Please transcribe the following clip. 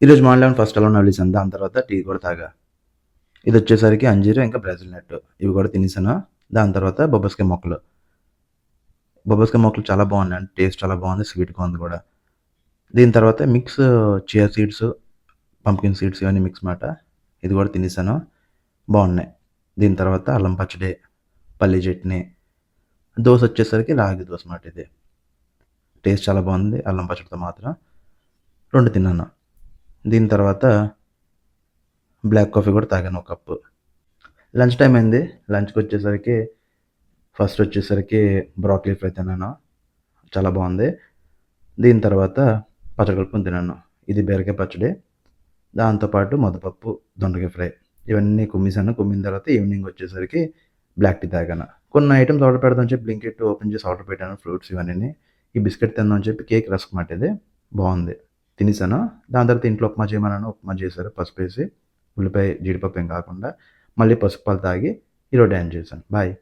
ఈరోజు morning first అలా లేసాను. దాని తర్వాత టీ కూడా తాగా. ఇదొచ్చేసరికి అంజీరు ఇంకా బ్రెజిల్ నట్. ఇవి కూడా తినేసాను. దాని తర్వాత బొబ్బస్కాయ మొక్కలు. బొబ్బస్కాయ మొక్కలు చాలా బాగున్నాయి. టేస్ట్ చాలా బాగుంది. స్వీట్‌గా ఉంది కూడా. దీని తర్వాత mix chia seeds, pumpkin seeds ఇవన్నీ మిక్స్ మాట. ఇది కూడా తినేసాను. బాగున్నాయి. దీని తర్వాత అల్లం పచ్చడి, పల్లీ చట్నీ, దోస వచ్చేసరికి రాగి దోస మాట ఇది. టేస్ట్ చాలా బాగుంది. అల్లం పచ్చడితో మాత్రం 2 తిన్నాను. దీని తర్వాత బ్లాక్ కాఫీ కూడా తాగాను ఒక కప్పు. లంచ్ టైమ్ అయింది. లంచ్‌కొచ్చేసరికి ఫస్ట్ వచ్చేసరికి బ్రోకలీ ఫ్రై తిన్నాను. చాలా బాగుంది. దీని తర్వాత పచ్చడి కలుపుకొని తిన్నాను. ఇది బీరకాయ పచ్చడి. దాంతో పాటు ముద్దపప్పు, దొండకాయ ఫ్రై ఇవన్నీ కుమ్మేసాను. కుమ్మిన తర్వాత ఈవినింగ్ వచ్చేసరికి బ్లాక్ టీ తాగాను. కొన్ని ఐటెమ్స్ ఆర్డర్ పెడదామని చెప్పి బ్లింకిట్ ఓపెన్ చేసి ఆర్డర్ పెట్టాను. ఫ్రూట్స్ ఇవన్నీని. ఈ బిస్కెట్ తిందామని చెప్పి కేక్ రస్క్ మాట ఇది. బాగుంది. తినేసాను. దాని తర్వాత ఇంట్లో ఉప్మా చేయమన్నాను. ఉప్మా చేశారు పసుపేసి. ఉల్లిపాయ, జీడిపప్పు ఏం కాకుండా. మళ్ళీ పసుపు పాలు తాగి ఈరోజు డాన్స్ చేశాను. బాయ్.